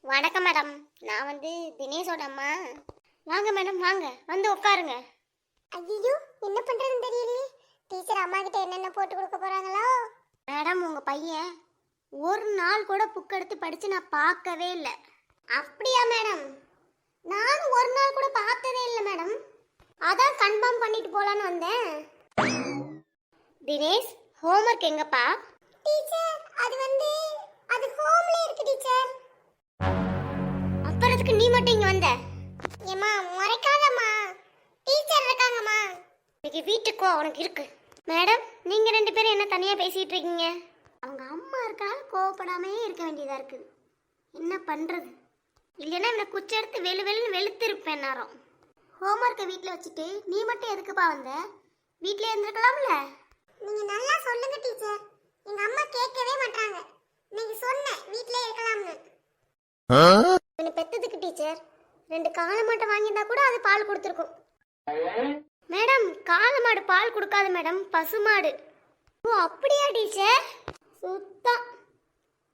வணக்கம் மேடம். நான் தினேஷோட அம்மா. வாங்க மேடம், வாங்க வந்து உட்காருங்க. ஐயோ, என்ன பண்றதுன்னு தெரியலையே. டீச்சர் அம்மா கிட்ட என்னென்ன போட்டு கொடுக்க போறாங்களோ. மேடம், உங்க பையன் ஒரு நாள் கூட புக் எடுத்து படிச்சு நான் பார்க்கவே இல்லை. அப்படியா மேடம்? நானும் ஒரு நாள் கூட பார்த்ததே இல்லை மேடம். அதான் கன்ஃபார்ம் பண்ணிட்டு போலான்னு வந்தேன். தினேஷ், ஹோம்ஒர்க் எங்கப்பா? டீச்சர், அது ஹோம்ல இருக்கு டீச்சர். அப்புறத்துக்கு நீ மட்டும் இங்க வந்த? ஏமா முறைக்காதம்மா, டீச்சர் இருக்காங்கம்மா. இன்னைக்கு வீட்டுக்கு வா, உனக்கு இருக்கு. மேடம், நீங்க ரெண்டு பேரும் என்ன தனியா பேசிட்டு இருக்கீங்க? அவங்க அம்மா இருக்கனால கோவப்படாமே இருக்க வேண்டியதா இருக்குது. என்ன பண்றது? இல்லைன்னா இவனை குச்சி எடுத்து வெளுன்னு வெளுத்திருப்பேன் நேரம். ஹோம்ஒர்க்கை வீட்டில் வச்சுட்டு நீ மட்டும் எதுக்குப்பா வந்த? வீட்டிலே இருந்திருக்கலாம்ல. நீங்க நல்லா சொல்லுங்க டீச்சர். எங்க அம்மா கேட்கவே மாட்டாங்க. நீங்க சொன்ன வீட்டிலே இருக்கலாம்னு. இவனை பெத்ததுக்கு டீச்சர் 2 காளை மாட்டை வாங்கியிருந்தா கூட அது பால் கொடுத்துருக்கும். மேடம், காளை மாடு பால் கொடுக்காது மேடம், பசுமாடு. ஓ அப்படியா டீச்சர்? சுத்தம்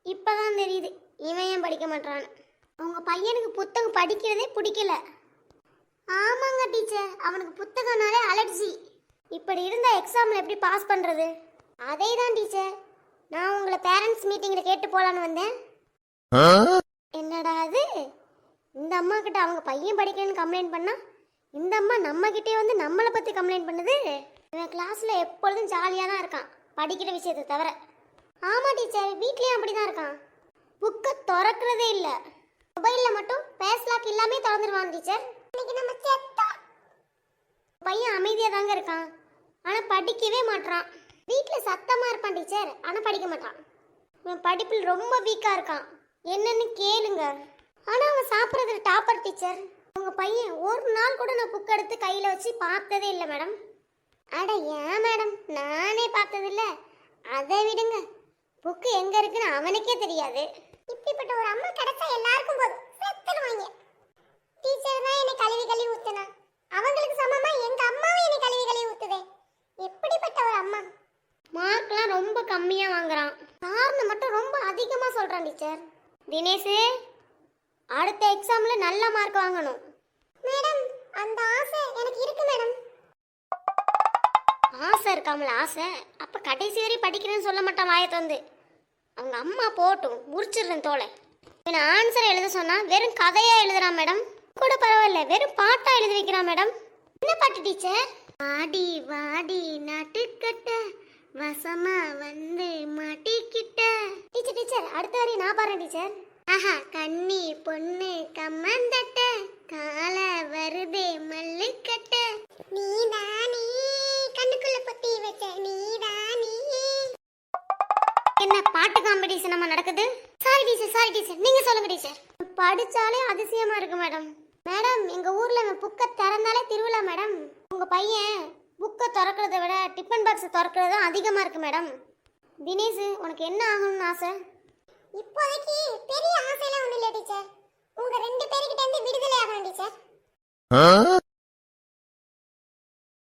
இப்பதான் தெரியுது இவன் ஏன் படிக்க மாட்டான்னு. உங்க பையனுக்கு புத்தகம் படிக்கிறதே பிடிக்கல. ஆமாங்க டீச்சர், அவனுக்கு புத்தகம்னாலே அலர்ஜி. இப்படி இருந்தா எக்ஸாம்ல எப்படி பாஸ் பண்றது? அதே தான் டீச்சர், நான் உங்களை பேரண்ட்ஸ் மீட்டிங்ல கேட்டு போலான்னு வந்தேன். என்னடா அது, இந்த அம்மா கிட்ட அவங்க பையன் படிக்கணும்னு கம்ப்ளைண்ட் பண்ணா இந்த அம்மா நம்ம கிட்டே நம்மளை பத்தி கம்ப்ளைண்ட் பண்ணுது. இவன் கிளாஸ்ல எப்பொழுதும் ஜாலியா தான் இருக்கான், படிக்கிற விஷயத்தை தவிர. ஆமா டீச்சர், வீட்லயும் அப்படிதான் இருக்கான். புக்கை திறக்கிறதே இல்லை. மொபைல்ல மட்டும் பேஸ்லாக் எல்லாமே திறந்துருவான் டீச்சர். இன்னைக்கு நம்ம செத்தோம். பையன் அமைதியா தாங்க இருக்கான், ஆனா படிக்கவே மாட்டான். வீட்டுல சத்தமா இருப்பான் டீச்சர், ஆனா படிக்க மாட்டான். இவன் படிப்பில் ரொம்ப வீக்கா இருக்கான். என்னன்னு கேளுங்க. ஆனா அவன் சாப்பிட்றதுல டாப்பர் டீச்சர். உங்க பையன் ஒரு நாள் கூட நான் புக் எடுத்து கையில வச்சு பார்த்ததே இல்லை மேடம். அட ஏன் மேடம், நானே பார்த்ததில்ல. அதை விடுங்க, புக்கு எங்க இருக்குன்னு அவனுக்கே தெரியாது. இப்படிப்பட்ட ஒரு அம்மா கிடைச்சா எல்லாருக்கும் போதும், செத்துடுவாங்க. டீச்சர் தான் என்னை கழுவி ஊத்துனா, அவங்களுக்கு சமமா எங்க அம்மாவும் என்னை கழுவி ஊத்துதே. எப்படிப்பட்ட ஒரு அம்மா. மார்க்லாம் ரொம்ப கம்மியா வாங்குறான். காரணம் மட்டும் ரொம்ப அதிகமா சொல்றான் டீச்சர். தினேஷ், அடுத்த எக்ஸாம்ல நல்ல மார்க் வாங்கணும். மேடம், அந்த ஆசை எனக்கு இருக்கு மேடம். ஆசை இருக்காமல ஆசை? அப்ப கடைசி வரை படிக்கிறேன்னு சொல்ல மாட்டான் வாயை தந்து. அவங்க அம்மா போட்டும், முறிச்சிடுறேன் தோலை. இவனை ஆன்சரை எழுத சொன்னா வெறும் கதையா எழுதுறான் மேடம். கூட பரவாயில்ல, வெறும் பாட்டா எழுதி வைக்கிறான் மேடம். என்ன பாட்டு டீச்சர்? வாடி வாடி நாட்டுக்கட்ட வசமா மாட்டிக்கிட்ட. டீச்சர் டீச்சர், அடுத்த வரி நான் பாடுறேன் டீச்சர். ஆஹா, கண்ணி பொண்ணு கம்மந்தட்ட கால வருதே மல்லுக்கட்ட. நீதானே கண்ணுக்குள்ள பொத்தி வச்ச நீதானே. என்ன பாட்டு காம்படிஷன் நம்ம நடக்குது? சாரி டீச்சர், நீங்க சொல்லுங்க டீச்சர். படிச்சாலே அதிசயமா இருக்கு மேடம். மேடம், எங்க ஊர்ல புக்கை திறந்தாலே திருவிழா மேடம். உங்க பையன் புக்கை திறக்கிறத விட டிஃபன் பாக்ஸ் திறக்கிறது தான் அதிகமா இருக்கு மேடம். தினேஷ், உனக்கு என்ன ஆகணும்னு ஆசை? இப்போதைக்கு பெரிய ஆசையெல்லாம் ஒன்றும் இல்லை டீச்சர். உங்க 2 பேருக்கிட்ட இருந்து விடுதலை ஆகணும் டீச்சர்.